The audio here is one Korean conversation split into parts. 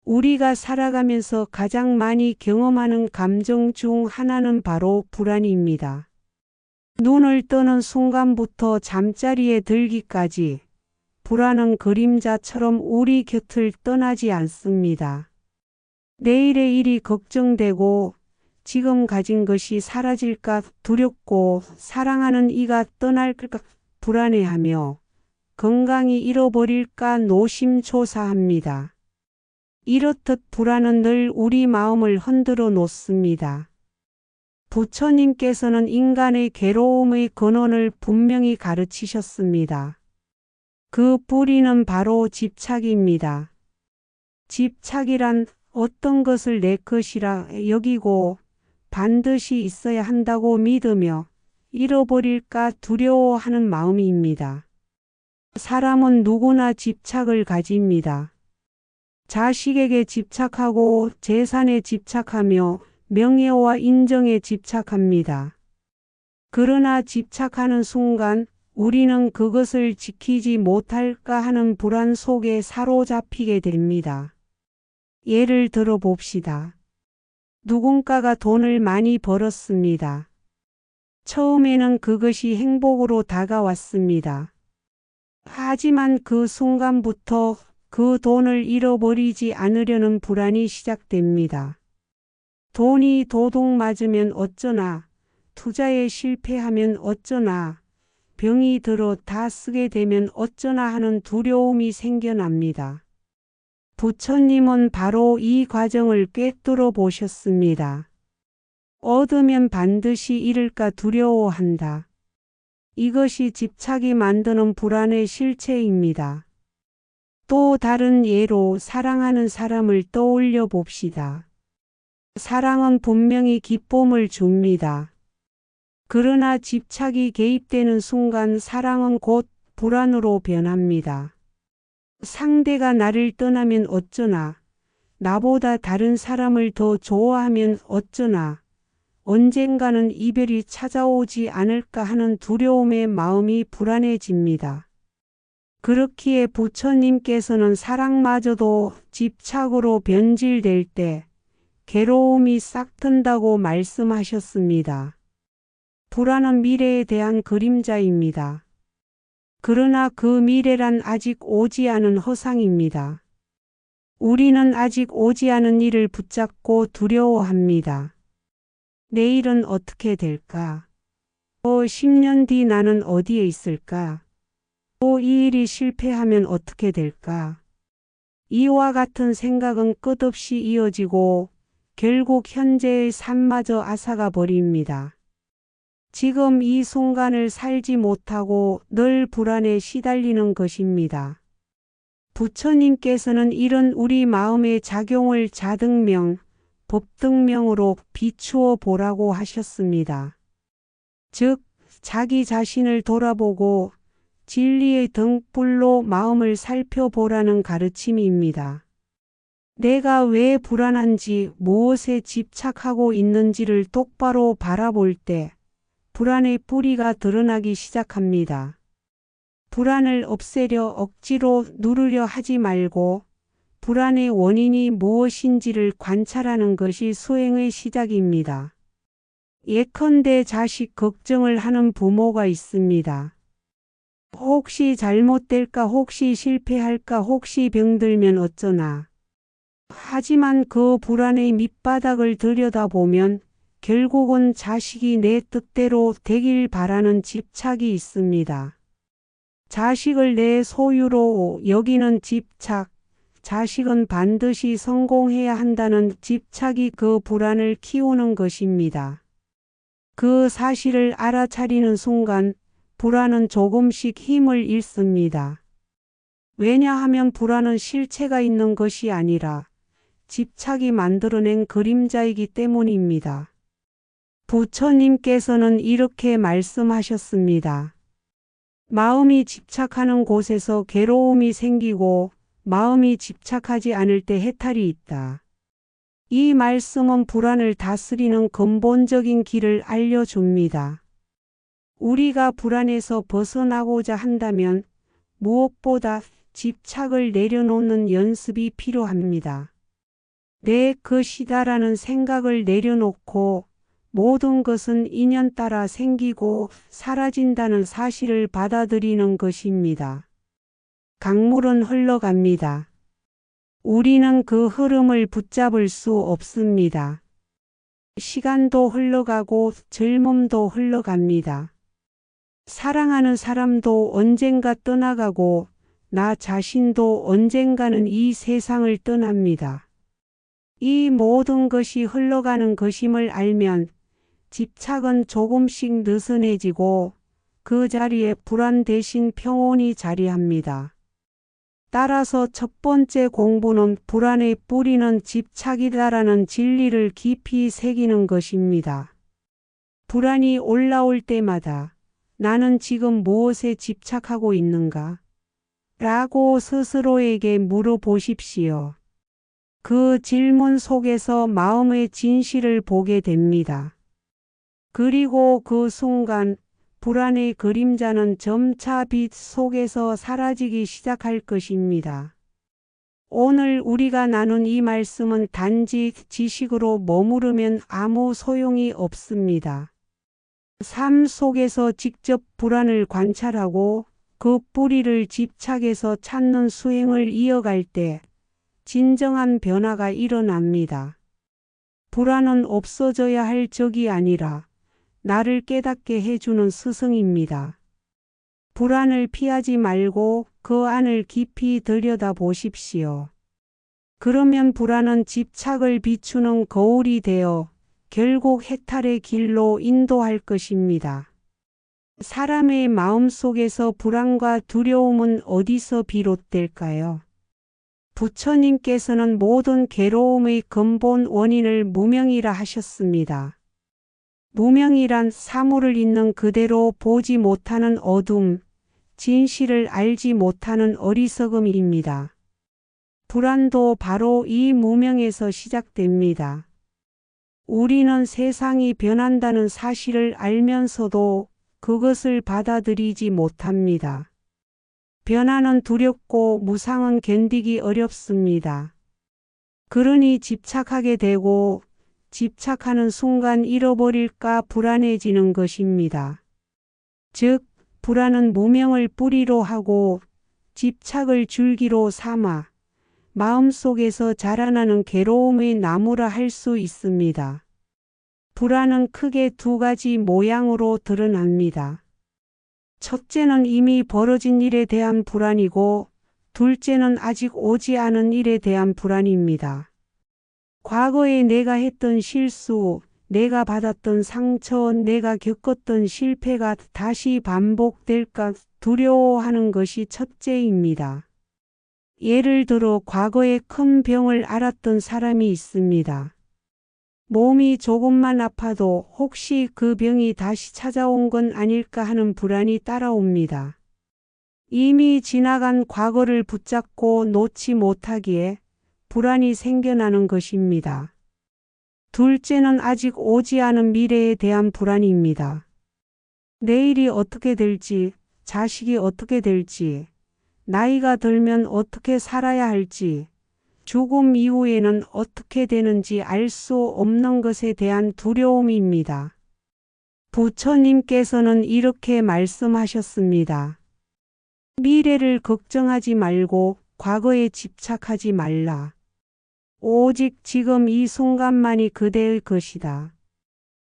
우리가 살아가면서 가장 많이 경험하는 감정 중 하나는 바로 불안입니다. 눈을 뜨는 순간부터 잠자리에 들기까지 불안은 그림자처럼 우리 곁을 떠나지 않습니다. 내일의 일이 걱정되고 지금 가진 것이 사라질까 두렵고 사랑하는 이가 떠날까 불안해하며 건강이 잃어버릴까 노심초사합니다. 이렇듯 불안은 늘 우리 마음을 흔들어 놓습니다. 부처님께서는 인간의 괴로움의 근원을 분명히 가르치셨습니다. 그 뿌리는 바로 집착입니다. 집착이란 어떤 것을 내 것이라 여기고 반드시 있어야 한다고 믿으며 잃어버릴까 두려워하는 마음입니다. 사람은 누구나 집착을 가집니다. 자식에게 집착하고 재산에 집착하며 명예와 인정에 집착합니다. 그러나 집착하는 순간 우리는 그것을 지키지 못할까 하는 불안 속에 사로잡히게 됩니다. 예를 들어 봅시다. 누군가가 돈을 많이 벌었습니다. 처음에는 그것이 행복으로 다가왔습니다. 하지만 그 순간부터 그 돈을 잃어버리지 않으려는 불안이 시작됩니다. 돈이 도둑 맞으면 어쩌나, 투자에 실패하면 어쩌나, 병이 들어 다 쓰게 되면 어쩌나 하는 두려움이 생겨납니다. 부처님은 바로 이 과정을 꿰뚫어 보셨습니다. 얻으면 반드시 잃을까 두려워한다. 이것이 집착이 만드는 불안의 실체입니다. 또 다른 예로 사랑하는 사람을 떠올려 봅시다. 사랑은 분명히 기쁨을 줍니다. 그러나 집착이 개입되는 순간 사랑은 곧 불안으로 변합니다. 상대가 나를 떠나면 어쩌나, 나보다 다른 사람을 더 좋아하면 어쩌나, 언젠가는 이별이 찾아오지 않을까 하는 두려움의 마음이 불안해집니다. 그렇기에 부처님께서는 사랑마저도 집착으로 변질될 때 괴로움이 싹 튼다고 말씀하셨습니다. 불안은 미래에 대한 그림자입니다. 그러나 그 미래란 아직 오지 않은 허상입니다. 우리는 아직 오지 않은 일을 붙잡고 두려워합니다. 내일은 어떻게 될까? 10년 뒤 나는 어디에 있을까? 또 이 일이 실패하면 어떻게 될까? 이와 같은 생각은 끝없이 이어지고 결국 현재의 삶마저 앗아가 버립니다. 지금 이 순간을 살지 못하고 늘 불안에 시달리는 것입니다. 부처님께서는 이런 우리 마음의 작용을 자등명, 법등명으로 비추어 보라고 하셨습니다. 즉, 자기 자신을 돌아보고 진리의 등불로 마음을 살펴보라는 가르침입니다. 내가 왜 불안한지, 무엇에 집착하고 있는지를 똑바로 바라볼 때 불안의 뿌리가 드러나기 시작합니다. 불안을 없애려 억지로 누르려 하지 말고 불안의 원인이 무엇인지를 관찰하는 것이 수행의 시작입니다. 예컨대 자식 걱정을 하는 부모가 있습니다. 혹시 잘못될까, 혹시 실패할까, 혹시 병들면 어쩌나. 하지만 그 불안의 밑바닥을 들여다보면 결국은 자식이 내 뜻대로 되길 바라는 집착이 있습니다. 자식을 내 소유로 여기는 집착, 자식은 반드시 성공해야 한다는 집착이 그 불안을 키우는 것입니다. 그 사실을 알아차리는 순간 불안은 조금씩 힘을 잃습니다. 왜냐하면 불안은 실체가 있는 것이 아니라 집착이 만들어낸 그림자이기 때문입니다. 부처님께서는 이렇게 말씀하셨습니다. 마음이 집착하는 곳에서 괴로움이 생기고 마음이 집착하지 않을 때 해탈이 있다. 이 말씀은 불안을 다스리는 근본적인 길을 알려줍니다. 우리가 불안에서 벗어나고자 한다면 무엇보다 집착을 내려놓는 연습이 필요합니다. 내 것이다라는 생각을 내려놓고 모든 것은 인연 따라 생기고 사라진다는 사실을 받아들이는 것입니다. 강물은 흘러갑니다. 우리는 그 흐름을 붙잡을 수 없습니다. 시간도 흘러가고 젊음도 흘러갑니다. 사랑하는 사람도 언젠가 떠나가고 나 자신도 언젠가는 이 세상을 떠납니다. 이 모든 것이 흘러가는 것임을 알면 집착은 조금씩 느슨해지고 그 자리에 불안 대신 평온이 자리합니다. 따라서 첫 번째 공부는 불안의 뿌리는 집착이다라는 진리를 깊이 새기는 것입니다. 불안이 올라올 때마다 나는 지금 무엇에 집착하고 있는가? 라고 스스로에게 물어보십시오. 그 질문 속에서 마음의 진실을 보게 됩니다. 그리고 그 순간 불안의 그림자는 점차 빛 속에서 사라지기 시작할 것입니다. 오늘 우리가 나눈 이 말씀은 단지 지식으로 머무르면 아무 소용이 없습니다. 삶 속에서 직접 불안을 관찰하고 그 뿌리를 집착해서 찾는 수행을 이어갈 때 진정한 변화가 일어납니다. 불안은 없어져야 할 적이 아니라 나를 깨닫게 해주는 스승입니다. 불안을 피하지 말고 그 안을 깊이 들여다 보십시오. 그러면 불안은 집착을 비추는 거울이 되어 결국 해탈의 길로 인도할 것입니다. 사람의 마음 속에서 불안과 두려움은 어디서 비롯될까요? 부처님께서는 모든 괴로움의 근본 원인을 무명이라 하셨습니다. 무명이란 사물을 있는 그대로 보지 못하는 어둠, 진실을 알지 못하는 어리석음입니다. 불안도 바로 이 무명에서 시작됩니다. 우리는 세상이 변한다는 사실을 알면서도 그것을 받아들이지 못합니다. 변화는 두렵고 무상은 견디기 어렵습니다. 그러니 집착하게 되고 집착하는 순간 잃어버릴까 불안해지는 것입니다. 즉, 불안은 무명을 뿌리로 하고 집착을 줄기로 삼아 마음속에서 자라나는 괴로움의 나무라 할 수 있습니다. 불안은 크게 두 가지 모양으로 드러납니다. 첫째는 이미 벌어진 일에 대한 불안이고 둘째는 아직 오지 않은 일에 대한 불안입니다. 과거에 내가 했던 실수, 내가 받았던 상처, 내가 겪었던 실패가 다시 반복될까 두려워하는 것이 첫째입니다. 예를 들어 과거에 큰 병을 앓았던 사람이 있습니다. 몸이 조금만 아파도 혹시 그 병이 다시 찾아온 건 아닐까 하는 불안이 따라옵니다. 이미 지나간 과거를 붙잡고 놓지 못하기에 불안이 생겨나는 것입니다. 둘째는 아직 오지 않은 미래에 대한 불안입니다. 내일이 어떻게 될지, 자식이 어떻게 될지, 나이가 들면 어떻게 살아야 할지, 죽음 이후에는 어떻게 되는지 알 수 없는 것에 대한 두려움입니다. 부처님께서는 이렇게 말씀하셨습니다. 미래를 걱정하지 말고 과거에 집착하지 말라. 오직 지금 이 순간만이 그대의 것이다.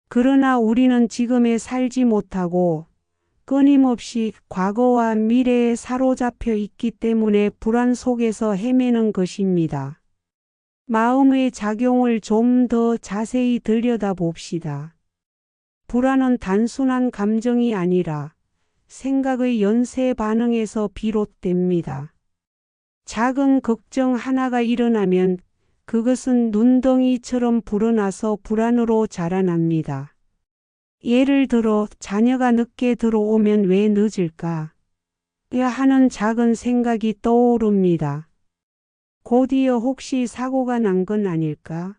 그러나 우리는 지금에 살지 못하고 끊임없이 과거와 미래에 사로잡혀 있기 때문에 불안 속에서 헤매는 것입니다. 마음의 작용을 좀 더 자세히 들여다봅시다. 불안은 단순한 감정이 아니라 생각의 연쇄 반응에서 비롯됩니다. 작은 걱정 하나가 일어나면 그것은 눈덩이처럼 불어나서 불안으로 자라납니다. 예를 들어 자녀가 늦게 들어오면 왜 늦을까? 하는 작은 생각이 떠오릅니다. 곧이어 혹시 사고가 난 건 아닐까?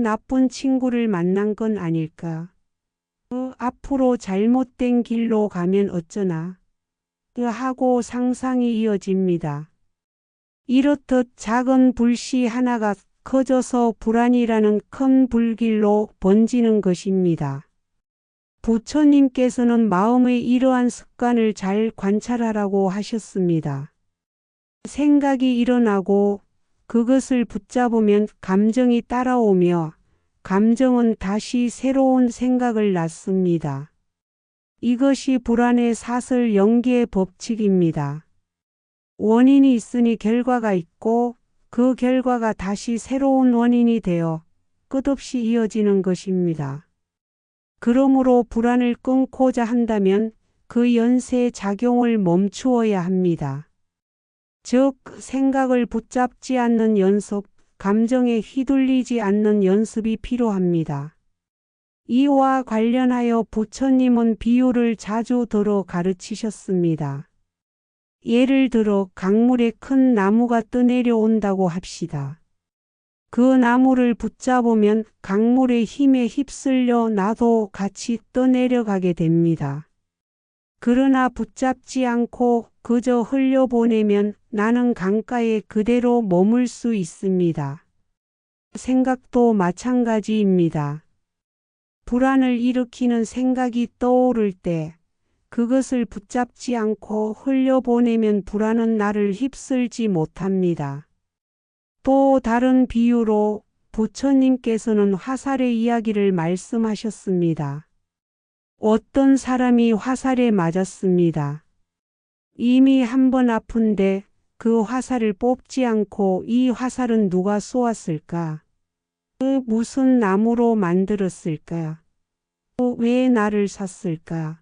나쁜 친구를 만난 건 아닐까? 앞으로 잘못된 길로 가면 어쩌나? 하고 상상이 이어집니다. 이렇듯 작은 불씨 하나가 커져서 불안이라는 큰 불길로 번지는 것입니다. 부처님께서는 마음의 이러한 습관을 잘 관찰하라고 하셨습니다. 생각이 일어나고 그것을 붙잡으면 감정이 따라오며 감정은 다시 새로운 생각을 낳습니다. 이것이 불안의 사슬 연기의 법칙입니다. 원인이 있으니 결과가 있고 그 결과가 다시 새로운 원인이 되어 끝없이 이어지는 것입니다. 그러므로 불안을 끊고자 한다면 그 연쇄의 작용을 멈추어야 합니다. 즉, 생각을 붙잡지 않는 연습, 감정에 휘둘리지 않는 연습이 필요합니다. 이와 관련하여 부처님은 비유를 자주 들어 가르치셨습니다. 예를 들어 강물에 큰 나무가 떠내려온다고 합시다. 그 나무를 붙잡으면 강물의 힘에 휩쓸려 나도 같이 떠내려가게 됩니다. 그러나 붙잡지 않고 그저 흘려보내면 나는 강가에 그대로 머물 수 있습니다. 생각도 마찬가지입니다. 불안을 일으키는 생각이 떠오를 때 그것을 붙잡지 않고 흘려보내면 불안은 나를 휩쓸지 못합니다. 또 다른 비유로 부처님께서는 화살의 이야기를 말씀하셨습니다. 어떤 사람이 화살에 맞았습니다. 이미 한 번 아픈데 그 화살을 뽑지 않고 이 화살은 누가 쏘았을까? 무슨 나무로 만들었을까? 왜 나를 샀을까?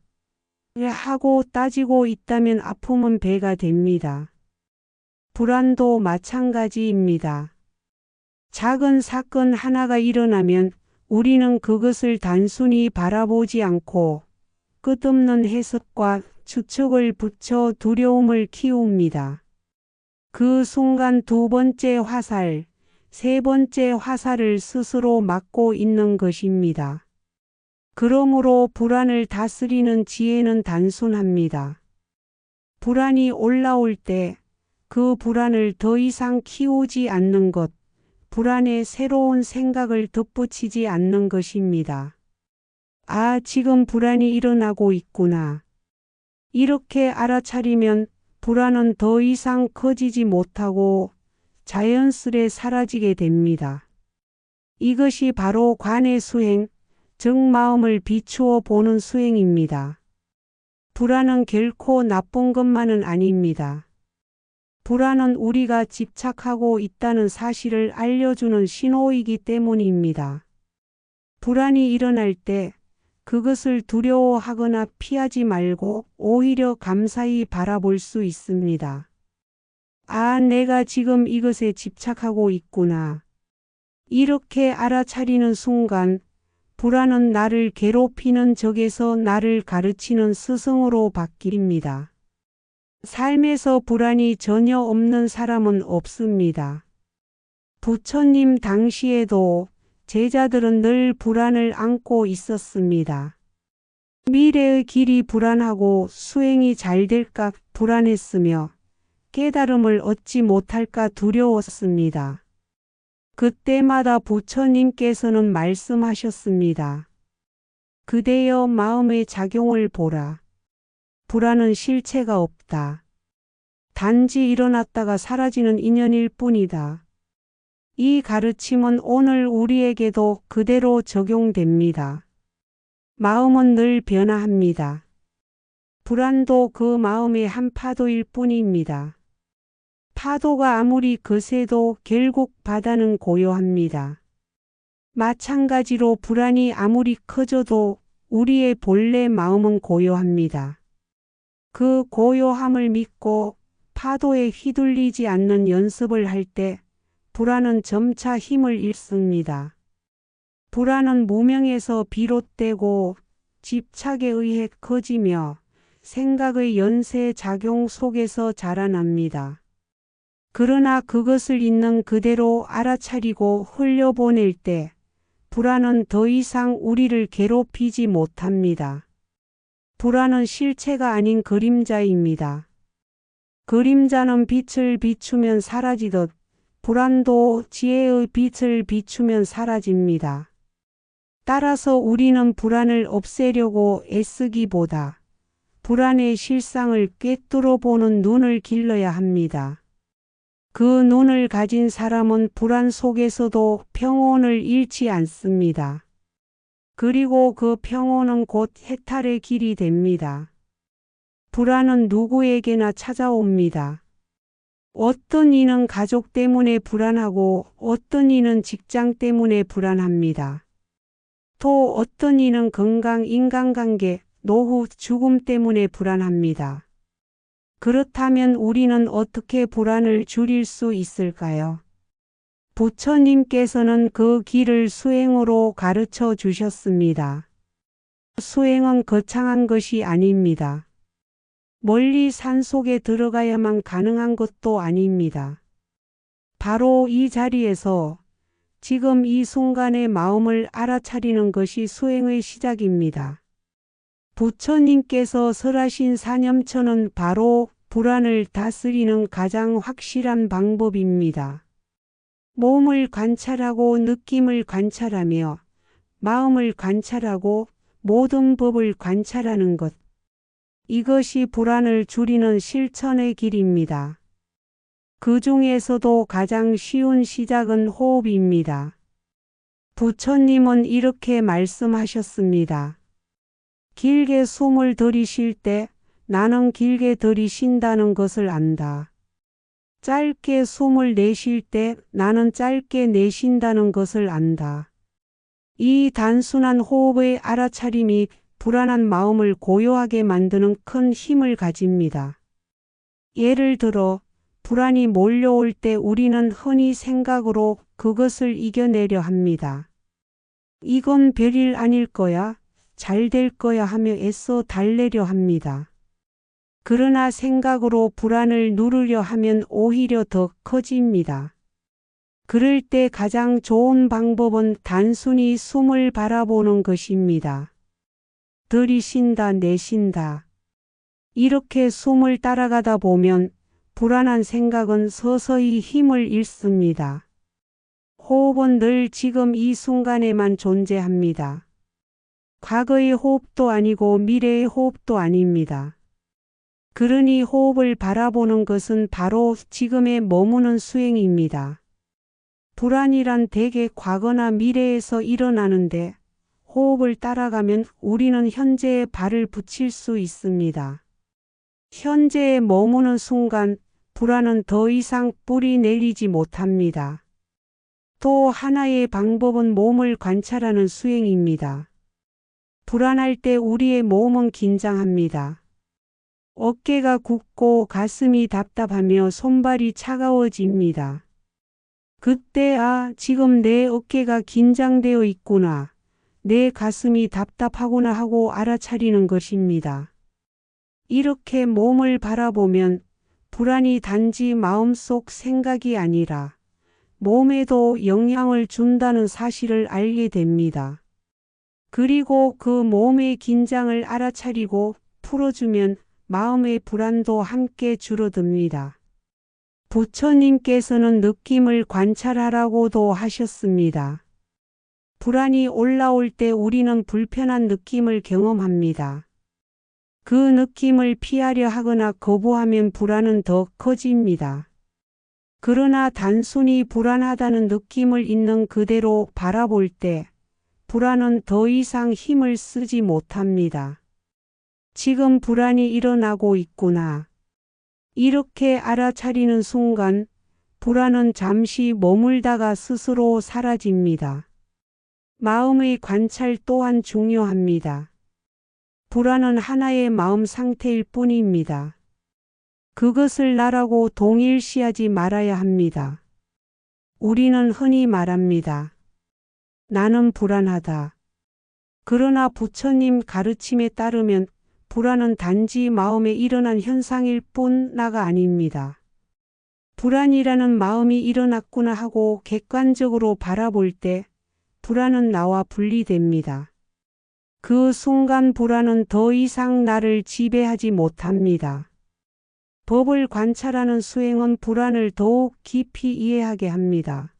하고 따지고 있다면 아픔은 배가 됩니다. 불안도 마찬가지입니다. 작은 사건 하나가 일어나면 우리는 그것을 단순히 바라보지 않고 끝없는 해석과 추측을 붙여 두려움을 키웁니다. 그 순간 두 번째 화살, 세 번째 화살을 스스로 맞고 있는 것입니다. 그러므로 불안을 다스리는 지혜는 단순합니다. 불안이 올라올 때 그 불안을 더 이상 키우지 않는 것, 불안에 새로운 생각을 덧붙이지 않는 것입니다. 아, 지금 불안이 일어나고 있구나. 이렇게 알아차리면 불안은 더 이상 커지지 못하고 자연스레 사라지게 됩니다. 이것이 바로 관의 수행, 즉 마음을 비추어 보는 수행입니다. 불안은 결코 나쁜 것만은 아닙니다. 불안은 우리가 집착하고 있다는 사실을 알려주는 신호이기 때문입니다. 불안이 일어날 때 그것을 두려워하거나 피하지 말고 오히려 감사히 바라볼 수 있습니다. 아, 내가 지금 이것에 집착하고 있구나. 이렇게 알아차리는 순간 불안은 나를 괴롭히는 적에서 나를 가르치는 스승으로 바뀝니다. 삶에서 불안이 전혀 없는 사람은 없습니다. 부처님 당시에도 제자들은 늘 불안을 안고 있었습니다. 미래의 길이 불안하고 수행이 잘 될까 불안했으며 깨달음을 얻지 못할까 두려웠습니다. 그때마다 부처님께서는 말씀하셨습니다. 그대여 마음의 작용을 보라. 불안은 실체가 없다. 단지 일어났다가 사라지는 인연일 뿐이다. 이 가르침은 오늘 우리에게도 그대로 적용됩니다. 마음은 늘 변화합니다. 불안도 그 마음의 한 파도일 뿐입니다. 파도가 아무리 거세도 결국 바다는 고요합니다. 마찬가지로 불안이 아무리 커져도 우리의 본래 마음은 고요합니다. 그 고요함을 믿고 파도에 휘둘리지 않는 연습을 할 때 불안은 점차 힘을 잃습니다. 불안은 무명에서 비롯되고 집착에 의해 커지며 생각의 연쇄 작용 속에서 자라납니다. 그러나 그것을 있는 그대로 알아차리고 흘려보낼 때 불안은 더 이상 우리를 괴롭히지 못합니다. 불안은 실체가 아닌 그림자입니다. 그림자는 빛을 비추면 사라지듯 불안도 지혜의 빛을 비추면 사라집니다. 따라서 우리는 불안을 없애려고 애쓰기보다 불안의 실상을 꿰뚫어 보는 눈을 길러야 합니다. 그 눈을 가진 사람은 불안 속에서도 평온을 잃지 않습니다. 그리고 그 평온은 곧 해탈의 길이 됩니다. 불안은 누구에게나 찾아옵니다. 어떤 이는 가족 때문에 불안하고 어떤 이는 직장 때문에 불안합니다. 또 어떤 이는 건강, 인간관계, 노후, 죽음 때문에 불안합니다. 그렇다면 우리는 어떻게 불안을 줄일 수 있을까요? 부처님께서는 그 길을 수행으로 가르쳐 주셨습니다. 수행은 거창한 것이 아닙니다. 멀리 산속에 들어가야만 가능한 것도 아닙니다. 바로 이 자리에서 지금 이 순간의 마음을 알아차리는 것이 수행의 시작입니다. 부처님께서 설하신 사념처는 바로 불안을 다스리는 가장 확실한 방법입니다. 몸을 관찰하고 느낌을 관찰하며 마음을 관찰하고 모든 법을 관찰하는 것. 이것이 불안을 줄이는 실천의 길입니다. 그 중에서도 가장 쉬운 시작은 호흡입니다. 부처님은 이렇게 말씀하셨습니다. 길게 숨을 들이쉴 때 나는 길게 들이쉰다는 것을 안다. 짧게 숨을 내쉴 때 나는 짧게 내쉰다는 것을 안다. 이 단순한 호흡의 알아차림이 불안한 마음을 고요하게 만드는 큰 힘을 가집니다. 예를 들어 불안이 몰려올 때 우리는 흔히 생각으로 그것을 이겨내려 합니다. 이건 별일 아닐 거야, 잘 될 거야 하며 애써 달래려 합니다. 그러나 생각으로 불안을 누르려 하면 오히려 더 커집니다. 그럴 때 가장 좋은 방법은 단순히 숨을 바라보는 것입니다. 들이쉰다, 내쉰다. 이렇게 숨을 따라가다 보면 불안한 생각은 서서히 힘을 잃습니다. 호흡은 늘 지금 이 순간에만 존재합니다. 과거의 호흡도 아니고 미래의 호흡도 아닙니다. 그러니 호흡을 바라보는 것은 바로 지금에 머무는 수행입니다. 불안이란 대개 과거나 미래에서 일어나는데 호흡을 따라가면 우리는 현재에 발을 붙일 수 있습니다. 현재에 머무는 순간 불안은 더 이상 뿌리 내리지 못합니다. 또 하나의 방법은 몸을 관찰하는 수행입니다. 불안할 때 우리의 몸은 긴장합니다. 어깨가 굽고 가슴이 답답하며 손발이 차가워집니다. 그때 지금 내 어깨가 긴장되어 있구나. 내 가슴이 답답하구나 하고 알아차리는 것입니다. 이렇게 몸을 바라보면 불안이 단지 마음속 생각이 아니라 몸에도 영향을 준다는 사실을 알게 됩니다. 그리고 그 몸의 긴장을 알아차리고 풀어주면 마음의 불안도 함께 줄어듭니다. 부처님께서는 느낌을 관찰하라고도 하셨습니다. 불안이 올라올 때 우리는 불편한 느낌을 경험합니다. 그 느낌을 피하려 하거나 거부하면 불안은 더 커집니다. 그러나 단순히 불안하다는 느낌을 있는 그대로 바라볼 때 불안은 더 이상 힘을 쓰지 못합니다. 지금 불안이 일어나고 있구나. 이렇게 알아차리는 순간 불안은 잠시 머물다가 스스로 사라집니다. 마음의 관찰 또한 중요합니다. 불안은 하나의 마음 상태일 뿐입니다. 그것을 나라고 동일시하지 말아야 합니다. 우리는 흔히 말합니다. 나는 불안하다. 그러나 부처님 가르침에 따르면 불안은 단지 마음에 일어난 현상일 뿐 나가 아닙니다. 불안이라는 마음이 일어났구나 하고 객관적으로 바라볼 때 불안은 나와 분리됩니다. 그 순간 불안은 더 이상 나를 지배하지 못합니다. 법을 관찰하는 수행은 불안을 더욱 깊이 이해하게 합니다.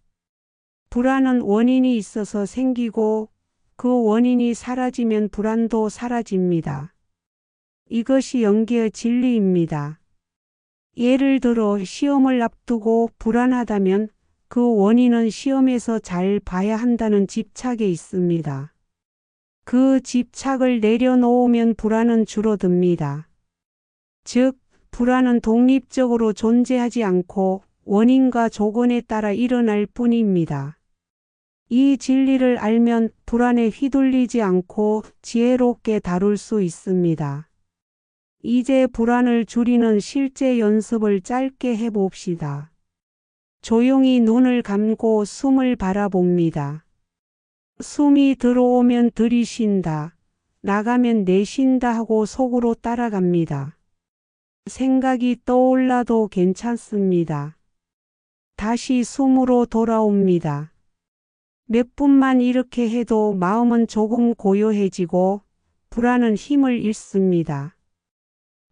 불안은 원인이 있어서 생기고 그 원인이 사라지면 불안도 사라집니다. 이것이 연계의 진리입니다. 예를 들어 시험을 앞두고 불안하다면 그 원인은 시험에서 잘 봐야 한다는 집착에 있습니다. 그 집착을 내려놓으면 불안은 줄어듭니다. 즉, 불안은 독립적으로 존재하지 않고 원인과 조건에 따라 일어날 뿐입니다. 이 진리를 알면 불안에 휘둘리지 않고 지혜롭게 다룰 수 있습니다. 이제 불안을 줄이는 실제 연습을 짧게 해봅시다. 조용히 눈을 감고 숨을 바라봅니다. 숨이 들어오면 들이쉰다, 나가면 내쉰다 하고 속으로 따라갑니다. 생각이 떠올라도 괜찮습니다. 다시 숨으로 돌아옵니다. 몇 분만 이렇게 해도 마음은 조금 고요해지고 불안은 힘을 잃습니다.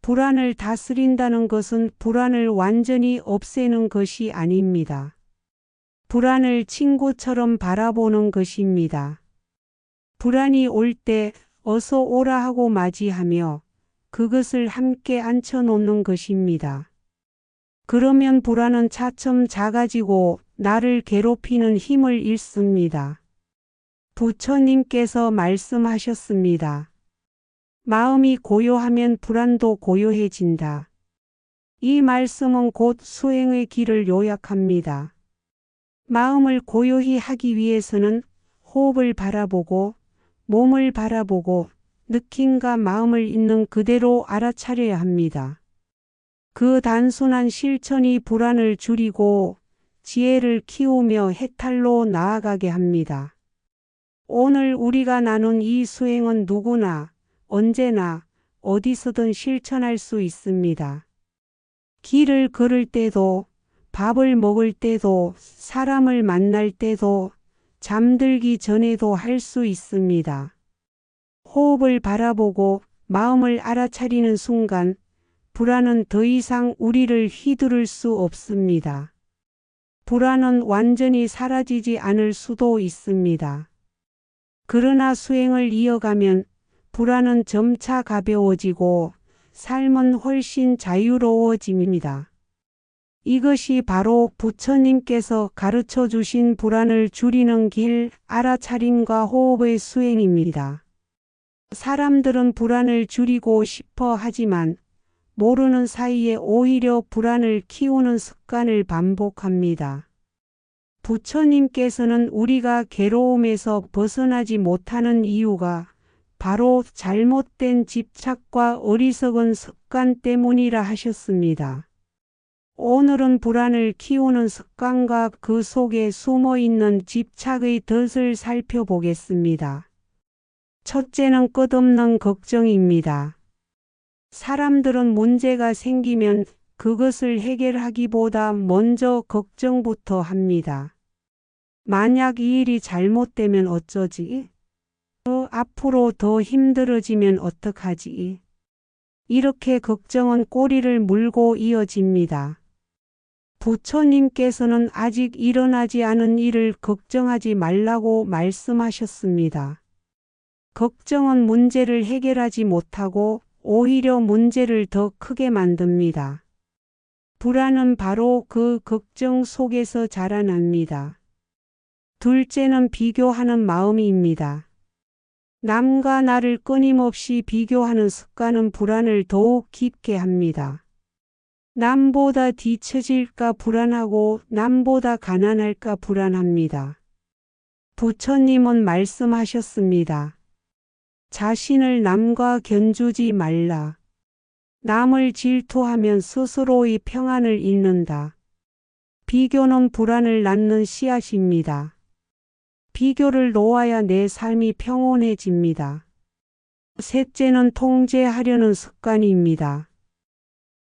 불안을 다스린다는 것은 불안을 완전히 없애는 것이 아닙니다. 불안을 친구처럼 바라보는 것입니다. 불안이 올 때 어서 오라 하고 맞이하며 그것을 함께 앉혀놓는 것입니다. 그러면 불안은 차츰 작아지고 나를 괴롭히는 힘을 잃습니다. 부처님께서 말씀하셨습니다. 마음이 고요하면 불안도 고요해진다. 이 말씀은 곧 수행의 길을 요약합니다. 마음을 고요히 하기 위해서는 호흡을 바라보고 몸을 바라보고 느낌과 마음을 있는 그대로 알아차려야 합니다. 그 단순한 실천이 불안을 줄이고 지혜를 키우며 해탈로 나아가게 합니다. 오늘 우리가 나눈 이 수행은 누구나 언제나 어디서든 실천할 수 있습니다. 길을 걸을 때도, 밥을 먹을 때도, 사람을 만날 때도, 잠들기 전에도 할 수 있습니다. 호흡을 바라보고 마음을 알아차리는 순간 불안은 더 이상 우리를 휘두를 수 없습니다. 불안은 완전히 사라지지 않을 수도 있습니다. 그러나 수행을 이어가면 불안은 점차 가벼워지고 삶은 훨씬 자유로워집니다. 이것이 바로 부처님께서 가르쳐 주신 불안을 줄이는 길, 알아차림과 호흡의 수행입니다. 사람들은 불안을 줄이고 싶어 하지만 모르는 사이에 오히려 불안을 키우는 습관을 반복합니다. 부처님께서는 우리가 괴로움에서 벗어나지 못하는 이유가 바로 잘못된 집착과 어리석은 습관 때문이라 하셨습니다. 오늘은 불안을 키우는 습관과 그 속에 숨어있는 집착의 덫을 살펴보겠습니다. 첫째는 끝없는 걱정입니다. 사람들은 문제가 생기면 그것을 해결하기보다 먼저 걱정부터 합니다. 만약 이 일이 잘못되면 어쩌지? 앞으로 더 힘들어지면 어떡하지? 이렇게 걱정은 꼬리를 물고 이어집니다. 부처님께서는 아직 일어나지 않은 일을 걱정하지 말라고 말씀하셨습니다. 걱정은 문제를 해결하지 못하고 오히려 문제를 더 크게 만듭니다. 불안은 바로 그 걱정 속에서 자라납니다. 둘째는 비교하는 마음입니다. 남과 나를 끊임없이 비교하는 습관은 불안을 더욱 깊게 합니다. 남보다 뒤처질까 불안하고 남보다 가난할까 불안합니다. 부처님은 말씀하셨습니다. 자신을 남과 견주지 말라. 남을 질투하면 스스로의 평안을 잃는다. 비교는 불안을 낳는 씨앗입니다. 비교를 놓아야 내 삶이 평온해집니다. 셋째는 통제하려는 습관입니다.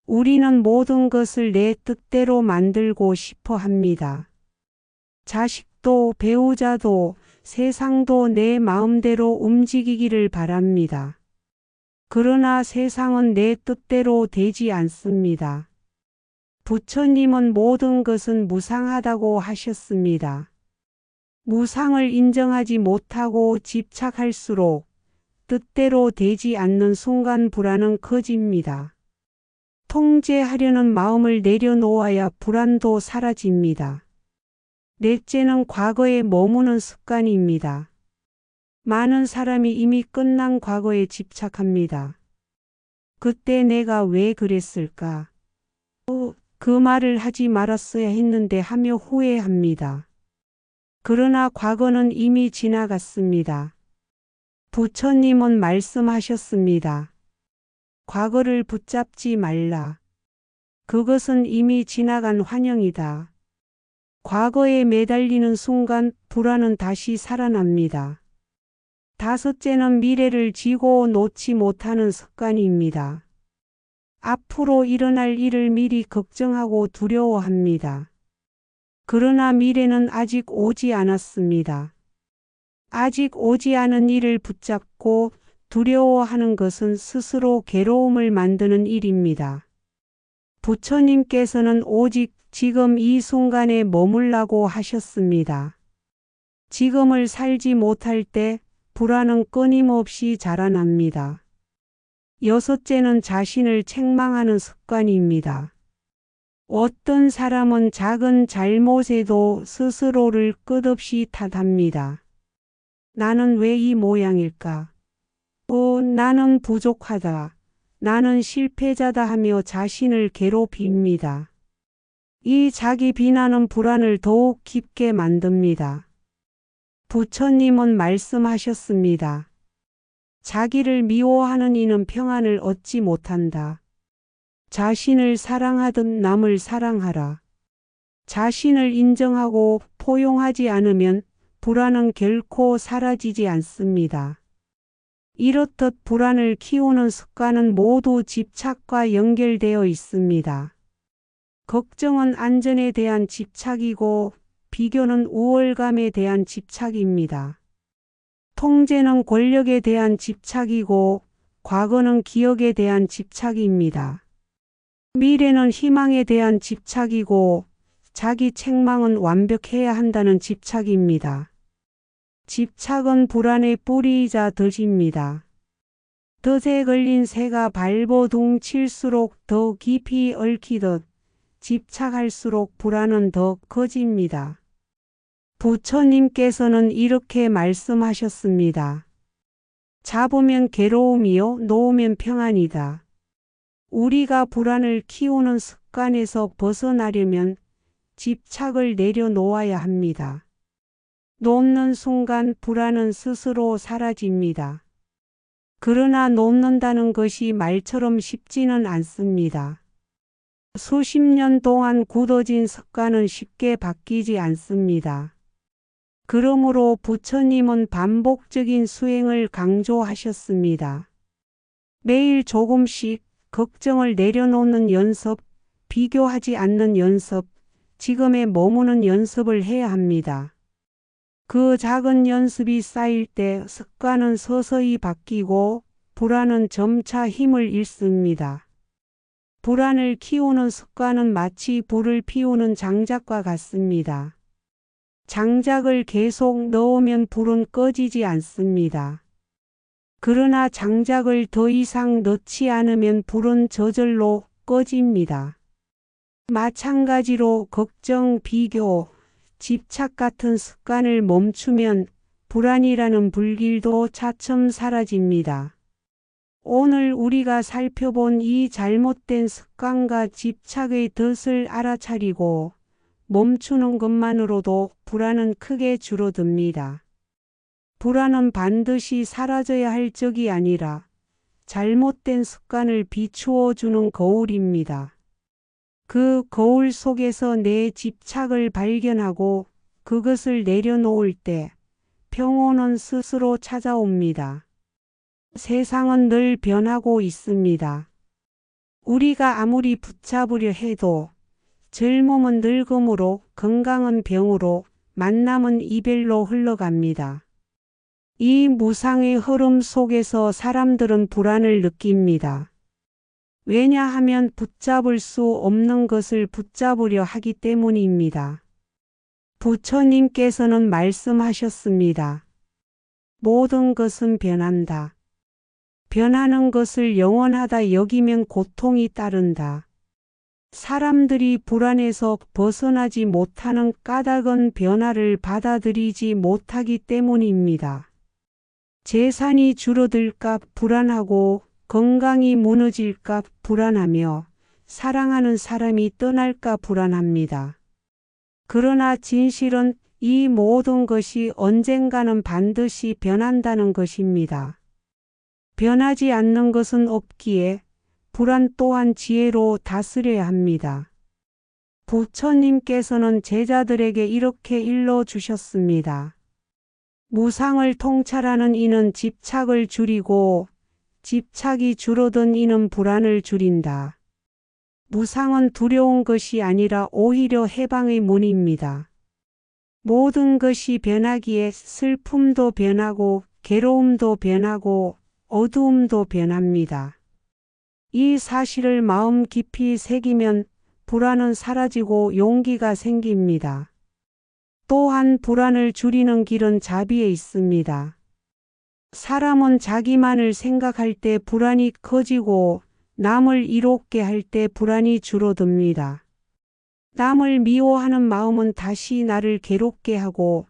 우리는 모든 것을 내 뜻대로 만들고 싶어 합니다. 자식도 배우자도 세상도 내 마음대로 움직이기를 바랍니다. 그러나 세상은 내 뜻대로 되지 않습니다. 부처님은 모든 것은 무상하다고 하셨습니다. 무상을 인정하지 못하고 집착할수록 뜻대로 되지 않는 순간 불안은 커집니다. 통제하려는 마음을 내려놓아야 불안도 사라집니다. 넷째는 과거에 머무는 습관입니다. 많은 사람이 이미 끝난 과거에 집착합니다. 그때 내가 왜 그랬을까? 그 말을 하지 말았어야 했는데 하며 후회합니다. 그러나 과거는 이미 지나갔습니다. 부처님은 말씀하셨습니다. 과거를 붙잡지 말라. 그것은 이미 지나간 환영이다. 과거에 매달리는 순간 불안은 다시 살아납니다. 다섯째는 미래를 쥐고 놓지 못하는 습관입니다. 앞으로 일어날 일을 미리 걱정하고 두려워합니다. 그러나 미래는 아직 오지 않았습니다. 아직 오지 않은 일을 붙잡고 두려워하는 것은 스스로 괴로움을 만드는 일입니다. 부처님께서는 오직 지금 이 순간에 머물라고 하셨습니다. 지금을 살지 못할 때 불안은 끊임없이 자라납니다. 여섯째는 자신을 책망하는 습관입니다. 어떤 사람은 작은 잘못에도 스스로를 끝없이 탓합니다. 나는 왜 이 모양일까? 나는 부족하다. 나는 실패자다 하며 자신을 괴롭힙니다. 이 자기 비난은 불안을 더욱 깊게 만듭니다. 부처님은 말씀하셨습니다. 자기를 미워하는 이는 평안을 얻지 못한다. 자신을 사랑하듯 남을 사랑하라. 자신을 인정하고 포용하지 않으면 불안은 결코 사라지지 않습니다. 이렇듯 불안을 키우는 습관은 모두 집착과 연결되어 있습니다. 걱정은 안전에 대한 집착이고 비교는 우월감에 대한 집착입니다. 통제는 권력에 대한 집착이고 과거는 기억에 대한 집착입니다. 미래는 희망에 대한 집착이고 자기 책망은 완벽해야 한다는 집착입니다. 집착은 불안의 뿌리이자 덫입니다. 덫에 걸린 새가 발버둥 칠수록 더 깊이 얽히듯 집착할수록 불안은 더 커집니다. 부처님께서는 이렇게 말씀하셨습니다. 잡으면 괴로움이요, 놓으면 평안이다. 우리가 불안을 키우는 습관에서 벗어나려면 집착을 내려놓아야 합니다. 놓는 순간 불안은 스스로 사라집니다. 그러나 놓는다는 것이 말처럼 쉽지는 않습니다. 수십 년 동안 굳어진 습관은 쉽게 바뀌지 않습니다. 그러므로 부처님은 반복적인 수행을 강조하셨습니다. 매일 조금씩 걱정을 내려놓는 연습, 비교하지 않는 연습, 지금에 머무는 연습을 해야 합니다. 그 작은 연습이 쌓일 때 습관은 서서히 바뀌고 불안은 점차 힘을 잃습니다. 불안을 키우는 습관은 마치 불을 피우는 장작과 같습니다. 장작을 계속 넣으면 불은 꺼지지 않습니다. 그러나 장작을 더 이상 넣지 않으면 불은 저절로 꺼집니다. 마찬가지로 걱정, 비교, 집착 같은 습관을 멈추면 불안이라는 불길도 차츰 사라집니다. 오늘 우리가 살펴본 이 잘못된 습관과 집착의 덫을 알아차리고 멈추는 것만으로도 불안은 크게 줄어듭니다. 불안은 반드시 사라져야 할 적이 아니라 잘못된 습관을 비추어 주는 거울입니다. 그 거울 속에서 내 집착을 발견하고 그것을 내려놓을 때 평온은 스스로 찾아옵니다. 세상은 늘 변하고 있습니다. 우리가 아무리 붙잡으려 해도 젊음은 늙음으로, 건강은 병으로, 만남은 이별로 흘러갑니다. 이 무상의 흐름 속에서 사람들은 불안을 느낍니다. 왜냐하면 붙잡을 수 없는 것을 붙잡으려 하기 때문입니다. 부처님께서는 말씀하셨습니다. 모든 것은 변한다. 변하는 것을 영원하다 여기면 고통이 따른다. 사람들이 불안에서 벗어나지 못하는 까닭은 변화를 받아들이지 못하기 때문입니다. 재산이 줄어들까 불안하고 건강이 무너질까 불안하며 사랑하는 사람이 떠날까 불안합니다. 그러나 진실은 이 모든 것이 언젠가는 반드시 변한다는 것입니다. 변하지 않는 것은 없기에 불안 또한 지혜로 다스려야 합니다. 부처님께서는 제자들에게 이렇게 일러주셨습니다. 무상을 통찰하는 이는 집착을 줄이고 집착이 줄어든 이는 불안을 줄인다. 무상은 두려운 것이 아니라 오히려 해방의 문입니다. 모든 것이 변하기에 슬픔도 변하고 괴로움도 변하고 어두움도 변합니다. 이 사실을 마음 깊이 새기면 불안은 사라지고 용기가 생깁니다. 또한 불안을 줄이는 길은 자비에 있습니다. 사람은 자기만을 생각할 때 불안이 커지고 남을 이롭게 할 때 불안이 줄어듭니다. 남을 미워하는 마음은 다시 나를 괴롭게 하고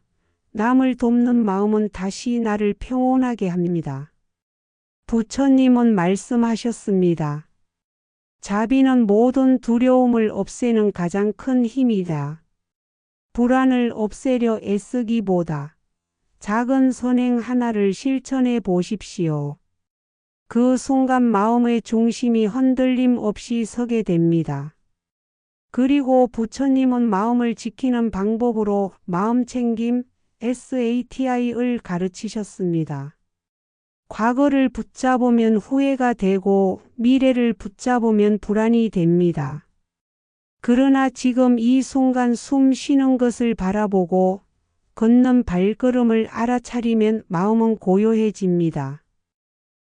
남을 돕는 마음은 다시 나를 평온하게 합니다. 부처님은 말씀하셨습니다. 자비는 모든 두려움을 없애는 가장 큰 힘이다. 불안을 없애려 애쓰기보다 작은 선행 하나를 실천해 보십시오. 그 순간 마음의 중심이 흔들림 없이 서게 됩니다. 그리고 부처님은 마음을 지키는 방법으로 마음챙김 SATI를 가르치셨습니다. 과거를 붙잡으면 후회가 되고 미래를 붙잡으면 불안이 됩니다. 그러나 지금 이 순간 숨 쉬는 것을 바라보고 걷는 발걸음을 알아차리면 마음은 고요해집니다.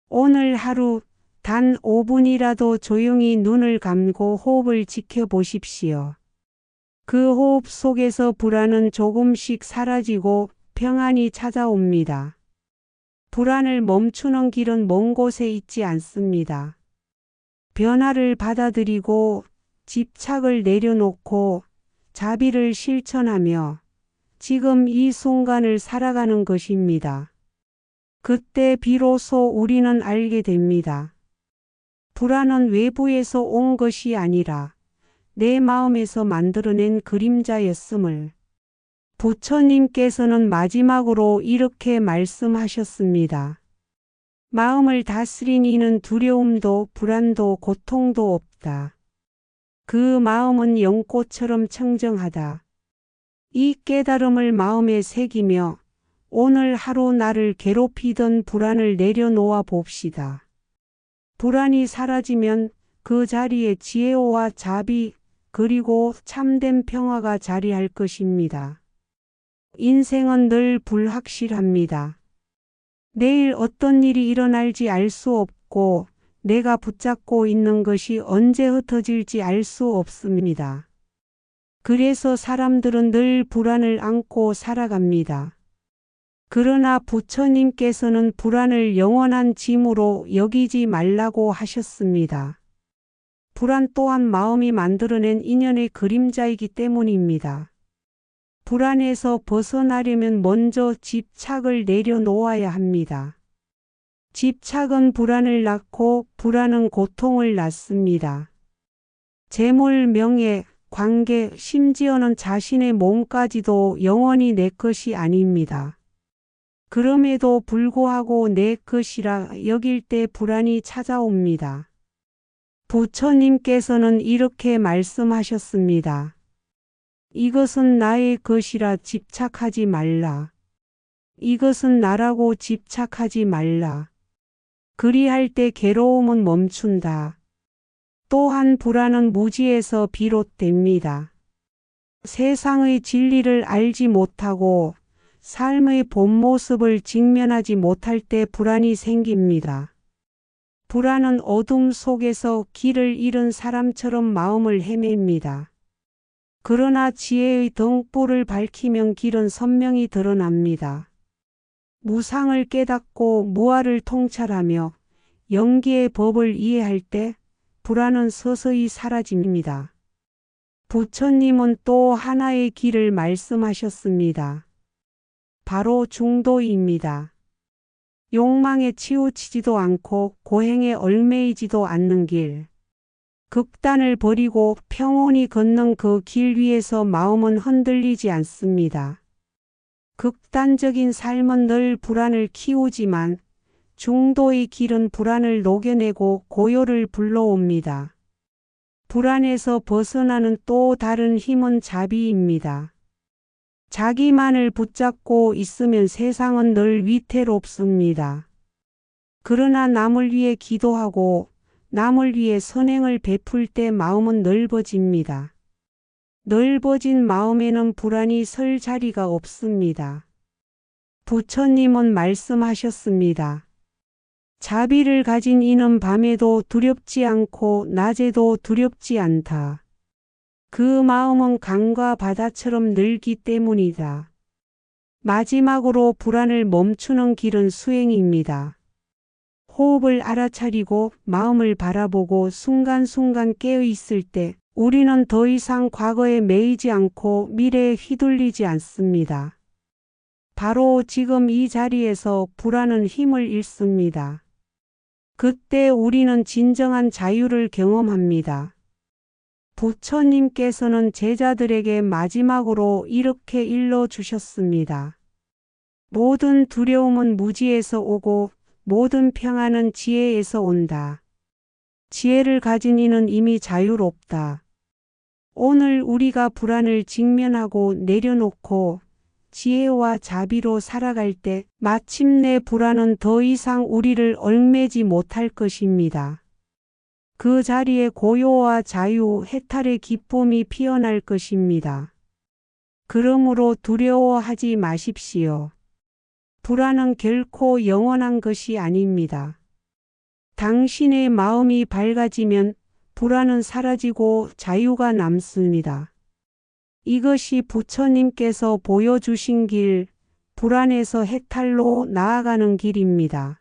오늘 하루 단 5분이라도 조용히 눈을 감고 호흡을 지켜보십시오. 그 호흡 속에서 불안은 조금씩 사라지고 평안이 찾아옵니다. 불안을 멈추는 길은 먼 곳에 있지 않습니다. 변화를 받아들이고 집착을 내려놓고 자비를 실천하며 지금 이 순간을 살아가는 것입니다. 그때 비로소 우리는 알게 됩니다. 불안은 외부에서 온 것이 아니라 내 마음에서 만들어낸 그림자였음을. 부처님께서는 마지막으로 이렇게 말씀하셨습니다. 마음을 다스린 이는 두려움도 불안도 고통도 없다. 그 마음은 연꽃처럼 청정하다. 이 깨달음을 마음에 새기며 오늘 하루 나를 괴롭히던 불안을 내려놓아 봅시다. 불안이 사라지면 그 자리에 지혜와 자비 그리고 참된 평화가 자리할 것입니다. 인생은 늘 불확실합니다. 내일 어떤 일이 일어날지 알 수 없고 내가 붙잡고 있는 것이 언제 흩어질지 알 수 없습니다. 그래서 사람들은 늘 불안을 안고 살아갑니다. 그러나 부처님께서는 불안을 영원한 짐으로 여기지 말라고 하셨습니다. 불안 또한 마음이 만들어낸 인연의 그림자이기 때문입니다. 불안에서 벗어나려면 먼저 집착을 내려놓아야 합니다. 집착은 불안을 낳고 불안은 고통을 낳습니다. 재물, 명예, 관계, 심지어는 자신의 몸까지도 영원히 내 것이 아닙니다. 그럼에도 불구하고 내 것이라 여길 때 불안이 찾아옵니다. 부처님께서는 이렇게 말씀하셨습니다. 이것은 나의 것이라 집착하지 말라. 이것은 나라고 집착하지 말라. 그리할 때 괴로움은 멈춘다. 또한 불안은 무지에서 비롯됩니다. 세상의 진리를 알지 못하고 삶의 본 모습을 직면하지 못할 때 불안이 생깁니다. 불안은 어둠 속에서 길을 잃은 사람처럼 마음을 헤맵니다. 그러나 지혜의 등불을 밝히면 길은 선명히 드러납니다. 무상을 깨닫고 무아를 통찰하며 영기의 법을 이해할 때 불안은 서서히 사라집니다. 부처님은 또 하나의 길을 말씀하셨습니다. 바로 중도입니다. 욕망에 치우치지도 않고 고행에 얽매이지도 않는 길. 극단을 버리고 평온히 걷는 그 길 위에서 마음은 흔들리지 않습니다. 극단적인 삶은 늘 불안을 키우지만 중도의 길은 불안을 녹여내고 고요를 불러옵니다. 불안에서 벗어나는 또 다른 힘은 자비입니다. 자기만을 붙잡고 있으면 세상은 늘 위태롭습니다. 그러나 남을 위해 기도하고 남을 위해 선행을 베풀 때 마음은 넓어집니다. 넓어진 마음에는 불안이 설 자리가 없습니다. 부처님은 말씀하셨습니다. 자비를 가진 이는 밤에도 두렵지 않고 낮에도 두렵지 않다. 그 마음은 강과 바다처럼 늘기 때문이다. 마지막으로 불안을 멈추는 길은 수행입니다. 호흡을 알아차리고 마음을 바라보고 순간순간 깨어있을 때 우리는 더 이상 과거에 매이지 않고 미래에 휘둘리지 않습니다. 바로 지금 이 자리에서 불안은 힘을 잃습니다. 그때 우리는 진정한 자유를 경험합니다. 부처님께서는 제자들에게 마지막으로 이렇게 일러주셨습니다. 모든 두려움은 무지에서 오고 모든 평안은 지혜에서 온다. 지혜를 가진 이는 이미 자유롭다. 오늘 우리가 불안을 직면하고 내려놓고 지혜와 자비로 살아갈 때 마침내 불안은 더 이상 우리를 얽매지 못할 것입니다. 그 자리에 고요와 자유, 해탈의 기쁨이 피어날 것입니다. 그러므로 두려워하지 마십시오. 불안은 결코 영원한 것이 아닙니다. 당신의 마음이 밝아지면 불안은 사라지고 자유가 남습니다. 이것이 부처님께서 보여주신 길, 불안에서 해탈로 나아가는 길입니다.